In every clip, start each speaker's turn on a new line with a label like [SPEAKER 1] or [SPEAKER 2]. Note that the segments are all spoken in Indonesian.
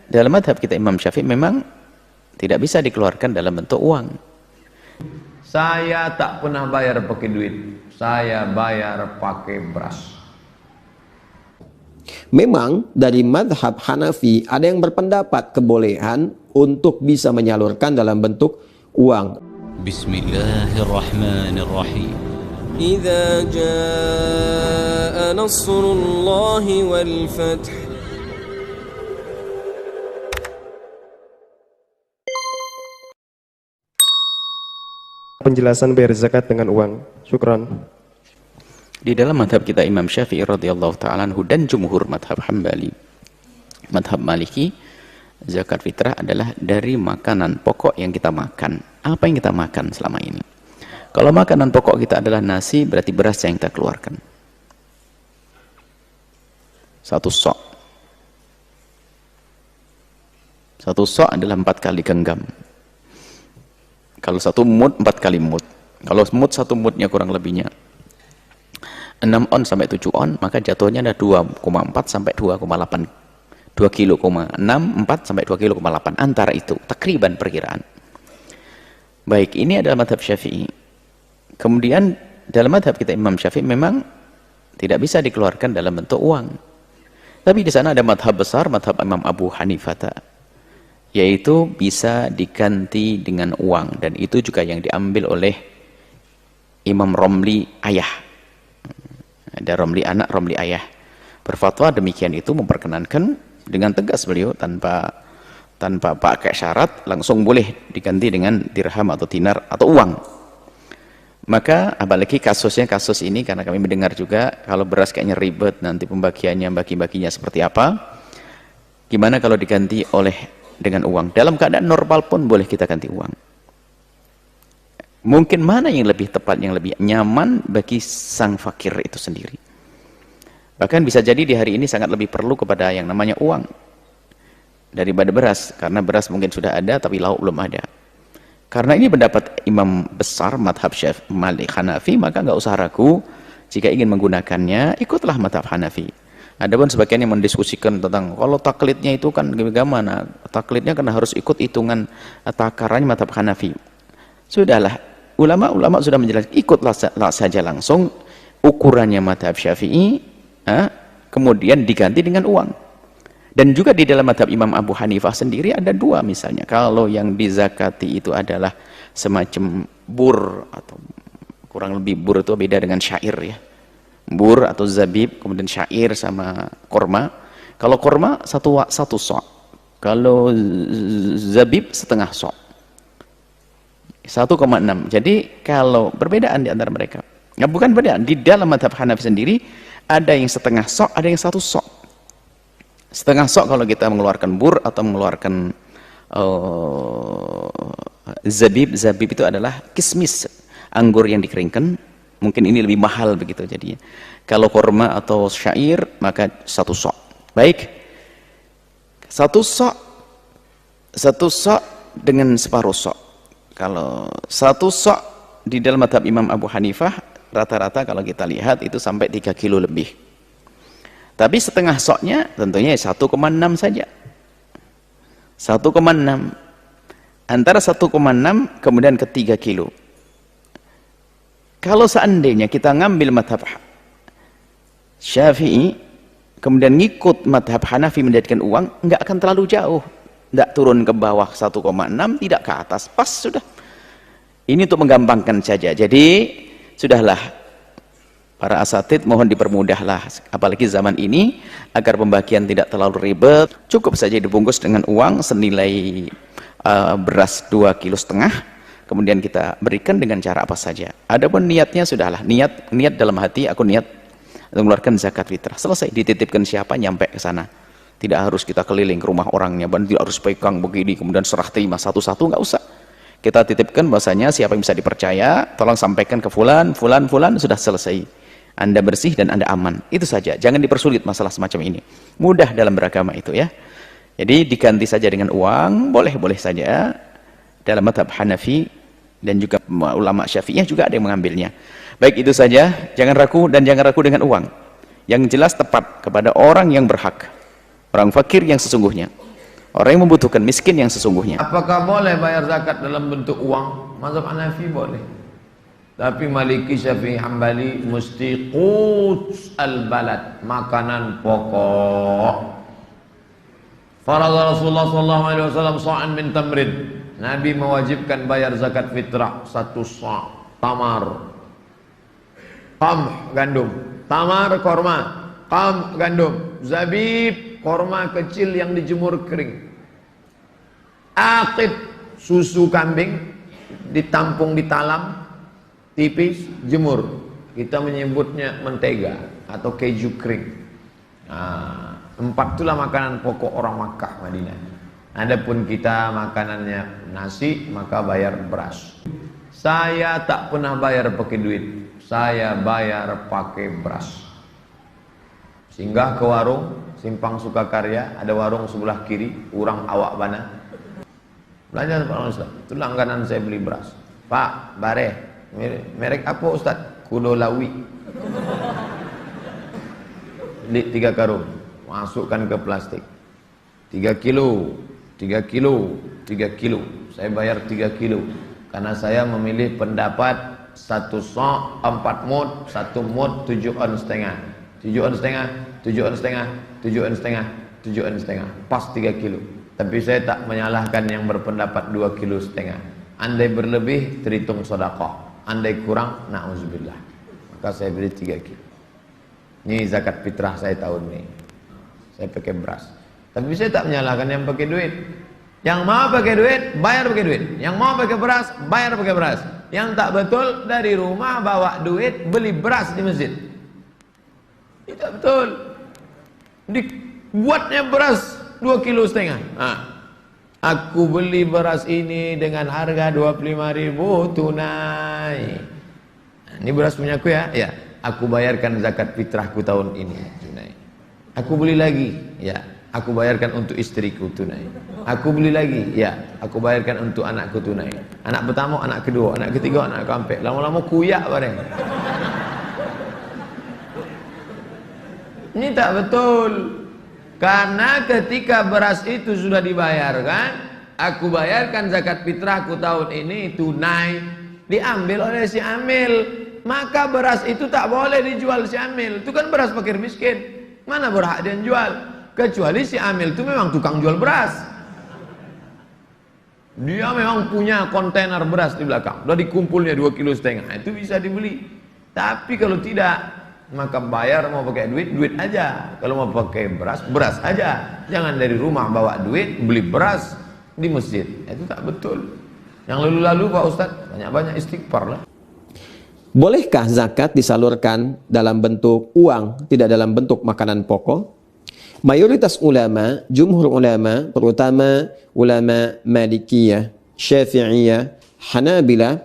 [SPEAKER 1] dalam madhab kita Imam Syafi'i memang tidak bisa dikeluarkan dalam bentuk uang.
[SPEAKER 2] Saya tak pernah bayar pakai duit, saya bayar pakai beras.
[SPEAKER 3] Memang dari madhab Hanafi ada yang berpendapat kebolehan untuk bisa menyalurkan dalam bentuk uang.
[SPEAKER 4] Bismillahirrahmanirrahim. Idza jaa nasrullahi wal fath.
[SPEAKER 5] Penjelasan bayar zakat dengan uang. Syukran.
[SPEAKER 1] Di dalam madhab kita Imam Syafi'i radhiyallahu ta'ala anhu dan jumhur madhab Hambali, madhab Maliki, zakat fitrah adalah dari makanan pokok yang kita makan. Apa yang kita makan selama ini? Kalau makanan pokok kita adalah nasi, berarti beras yang kita keluarkan. Satu sok adalah 4 kali genggam. Kalau 1 mud, 4 kali mud. Kalau mud, 1 mudnya kurang lebihnya 6 on sampai 7 on, maka jatuhnya ada 2,4 sampai 2,8. 2 kilo, 4 sampai 2 kilo, 8. Antara itu, takriban perkiraan. Baik, ini adalah madhab Syafi'i. Kemudian dalam madhab kita Imam Syafi'i memang tidak bisa dikeluarkan dalam bentuk uang. Tapi di sana ada madhab besar, madhab Imam Abu Hanifah, yaitu bisa diganti dengan uang, dan itu juga yang diambil oleh Imam Romli ayah. Ada Romli anak, Romli ayah berfatwa demikian, itu memperkenankan dengan tegas beliau tanpa pakai syarat, langsung boleh diganti dengan dirham atau dinar atau uang. Maka apalagi kasus ini, karena kami mendengar juga kalau beras kayaknya ribet nanti pembagiannya, bagi-baginya seperti apa, gimana kalau diganti dengan uang? Dalam keadaan normal pun boleh kita ganti uang. Mungkin mana yang lebih tepat, yang lebih nyaman bagi sang fakir itu sendiri. Bahkan bisa jadi di hari ini sangat lebih perlu kepada yang namanya uang daripada beras, karena beras mungkin sudah ada tapi lauk belum ada. Karena ini pendapat imam besar madhab Malik Hanafi, maka nggak usah ragu, jika ingin menggunakannya ikutlah madhab Hanafi. Ada pun sebagian yang mendiskusikan tentang kalau taklidnya itu kan bagaimana, taklidnya kan harus ikut hitungan takarannya madhab Hanafi. Sudahlah, ulama-ulama sudah menjelaskan, ikutlah saja langsung ukurannya madhab Syafi'i, kemudian diganti dengan uang. Dan juga di dalam madhab Imam Abu Hanifah sendiri ada 2 misalnya. Kalau yang dizakati itu adalah semacam bur, atau kurang lebih bur itu beda dengan syair ya. Bur atau zabib, kemudian syair sama korma. Kalau korma satu sok, kalau zabib setengah sok, 1,6. Jadi kalau perbedaan di antara mereka, ya bukan perbedaan, di dalam madhab Hanafi sendiri ada yang setengah sok, ada yang 1 sok. Setengah sok kalau kita mengeluarkan bur atau mengeluarkan zabib itu adalah kismis, anggur yang dikeringkan. Mungkin ini lebih mahal begitu jadinya. Kalau korma atau syair maka 1 sok. Baik, 1 sok dengan separuh sok. Kalau 1 sok di dalam madhab Imam Abu Hanifah rata-rata kalau kita lihat itu sampai 3 kilo lebih. Tapi setengah soknya tentunya 1,6 saja. 1,6. Antara 1,6 kemudian ke 3 kilo. Kalau seandainya kita ngambil madhab Syafi'i, kemudian ngikut madhab Hanafi mendapatkan uang, nggak akan terlalu jauh. Nggak turun ke bawah 1,6, tidak ke atas. Pas sudah. Ini untuk menggampangkan saja. Jadi, sudahlah. Para asatid mohon dipermudahlah, apalagi zaman ini, agar pembagian tidak terlalu ribet. Cukup saja dibungkus dengan uang senilai beras 2,5 kilo, kemudian kita berikan dengan cara apa saja. Adapun niatnya sudahlah, niat dalam hati, aku niat mengeluarkan zakat fitrah. Selesai, dititipkan siapa, nyampe ke sana. Tidak harus kita keliling ke rumah orangnya, tidak harus pegang begini, kemudian serah terima satu-satu, nggak usah. Kita titipkan bahasanya siapa yang bisa dipercaya, tolong sampaikan ke fulan, sudah selesai. Anda bersih dan Anda aman. Itu saja. Jangan dipersulit masalah semacam ini. Mudah dalam beragama itu ya. Jadi diganti saja dengan uang, boleh-boleh saja. Dalam madhab Hanafi dan juga ulama Syafi'iyah juga ada yang mengambilnya. Baik, itu saja. Jangan ragu dan jangan ragu dengan uang. Yang jelas tepat kepada orang yang berhak. Orang fakir yang sesungguhnya. Orang yang membutuhkan, miskin yang sesungguhnya.
[SPEAKER 2] Apakah boleh bayar zakat dalam bentuk uang? Mazhab Hanafi boleh. Tapi Maliki, Syafi'i, Hambali mesti quts al-balad, makanan pokok. Faradha Rasulullah sallallahu alaihi wasallam sa'an min tamrin. Nabi mewajibkan bayar zakat fitrah 1 sa'. Tamar, qamh gandum, tamar korma, qamh gandum, zabib korma kecil yang dijemur kering, aqid susu kambing ditampung di talam tipis jemur, kita menyebutnya mentega atau keju kering. Nah, 4 itulah makanan pokok orang Makkah Madinah. Adapun kita makanannya nasi, maka bayar beras. Saya tak pernah bayar pakai duit, saya bayar pakai beras. Singgah ke warung Simpang Sukakarya, ada warung sebelah kiri, urang awak bana. Belanja Pak Ustaz, itu langganan saya beli beras. Pak, bare, merek apa Ustaz? Kudolawi. Beli 3 karung, masukkan ke plastik. 3 kilo, 3 kilo, 3 kilo. Saya bayar 3 kilo. Karena saya memilih pendapat 1 sa' 4 mud, 1 mud 7 on setengah, 7 on setengah, 7 on setengah, 7 on setengah, 7 on setengah, pas 3 kilo. Tapi saya tak menyalahkan yang berpendapat 2 kilo setengah. Andai berlebih terhitung sedekah, andai kurang na'udzubillah, maka saya beli 3 kilo. Ini zakat fitrah saya tahun ini. Saya pakai beras. Tapi saya tak menyalahkan yang pakai duit. Yang mau pakai duit, bayar pakai duit. Yang mau pakai beras, bayar pakai beras. Yang tak betul, dari rumah bawa duit, beli beras di masjid. Tidak betul. Dibuatnya beras 2 kilo setengah. Aku beli beras ini dengan harga 25.000 tunai. Ini beras punya aku ya? Ya. Aku bayarkan zakat fitrahku tahun ini tunai. Aku beli lagi, ya. Aku bayarkan untuk istriku tunai. Aku beli lagi, ya. Aku bayarkan untuk anakku tunai. Anak pertama, anak kedua, anak ketiga, anak keempat. Lama-lama kuyak bareng. Ini tak betul. Karena ketika beras itu sudah dibayarkan, aku bayarkan zakat fitrahku tahun ini tunai, diambil oleh si amil, maka beras itu tak boleh dijual si amil. Itu kan beras fakir miskin. Mana berhak dia jual? Kecuali si amil itu memang tukang jual beras. Dia memang punya kontainer beras di belakang. Sudah dikumpulnya 2,5 kilo, itu bisa dibeli. Tapi kalau tidak, maka bayar mau pakai duit, duit aja. Kalau mau pakai beras, beras aja. Jangan dari rumah bawa duit, beli beras di masjid. Itu tak betul. Yang lalu-lalu Pak Ustadz, banyak-banyak istighfar lah.
[SPEAKER 3] Bolehkah zakat disalurkan dalam bentuk uang, tidak dalam bentuk makanan pokok? Mayoritas ulama, jumhur ulama, terutama ulama Malikiyah, Syafi'iyah, Hanabilah,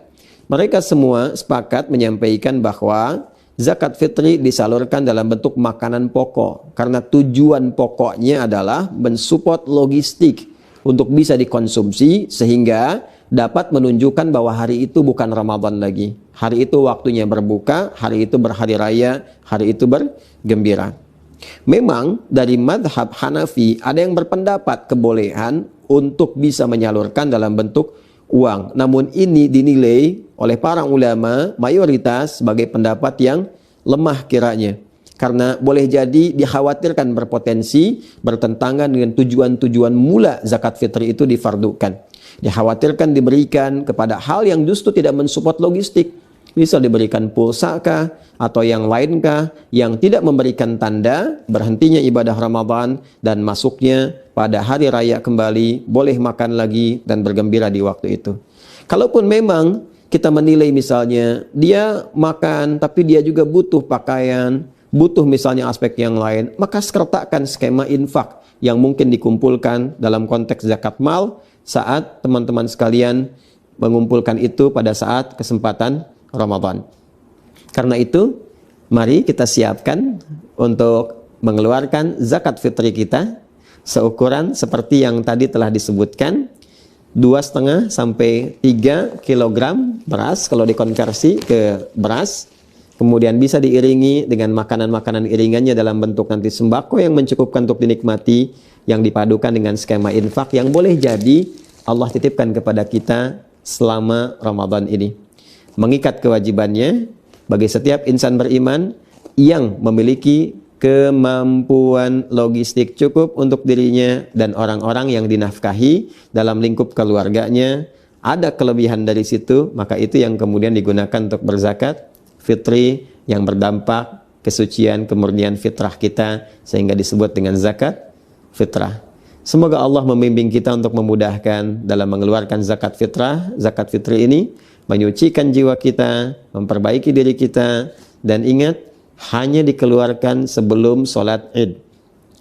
[SPEAKER 3] mereka semua sepakat menyampaikan bahwa zakat fitri disalurkan dalam bentuk makanan pokok karena tujuan pokoknya adalah mensupport logistik untuk bisa dikonsumsi sehingga dapat menunjukkan bahwa hari itu bukan Ramadan lagi. Hari itu waktunya berbuka, hari itu berhari raya, hari itu bergembira. Memang dari madhab Hanafi ada yang berpendapat kebolehan untuk bisa menyalurkan dalam bentuk uang. Namun ini dinilai oleh para ulama mayoritas sebagai pendapat yang lemah kiranya. Karena boleh jadi dikhawatirkan berpotensi bertentangan dengan tujuan-tujuan mula zakat fitri itu difardukan. Dikhawatirkan diberikan kepada hal yang justru tidak mensupport logistik. Bisa diberikan pulsa kah atau yang lain kah yang tidak memberikan tanda berhentinya ibadah Ramadan dan masuknya pada hari raya kembali, boleh makan lagi dan bergembira di waktu itu. Kalaupun memang kita menilai misalnya dia makan tapi dia juga butuh pakaian, butuh misalnya aspek yang lain, maka sertakan skema infak yang mungkin dikumpulkan dalam konteks zakat mal saat teman-teman sekalian mengumpulkan itu pada saat kesempatan Ramadan. Karena itu, mari kita siapkan untuk mengeluarkan zakat fitri kita seukuran seperti yang tadi telah disebutkan, 2,5 sampai 3 kilogram beras kalau dikonversi ke beras, kemudian bisa diiringi dengan makanan-makanan iringannya dalam bentuk nanti sembako yang mencukupkan untuk dinikmati, yang dipadukan dengan skema infak yang boleh jadi Allah titipkan kepada kita selama Ramadan ini. Mengikat kewajibannya bagi setiap insan beriman yang memiliki kemampuan logistik cukup untuk dirinya dan orang-orang yang dinafkahi dalam lingkup keluarganya, ada kelebihan dari situ, maka itu yang kemudian digunakan untuk berzakat fitri yang berdampak kesucian, kemurnian fitrah kita, sehingga disebut dengan zakat fitrah. Semoga Allah membimbing kita untuk memudahkan dalam mengeluarkan zakat fitrah. Zakat fitri ini menyucikan jiwa kita, memperbaiki diri kita, dan ingat, hanya dikeluarkan sebelum sholat id.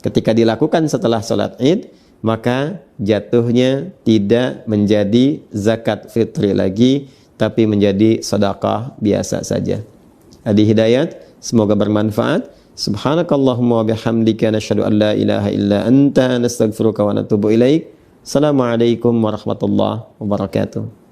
[SPEAKER 3] Ketika dilakukan setelah sholat id, maka jatuhnya tidak menjadi zakat fitri lagi, tapi menjadi sedekah biasa saja. Adi Hidayat, semoga bermanfaat. Subhanakallahumma wa bihamdika nasyhadu an la ilaha illa anta nastaghfiruka wa natubu ilaik. Assalamualaikum warahmatullahi wabarakatuh.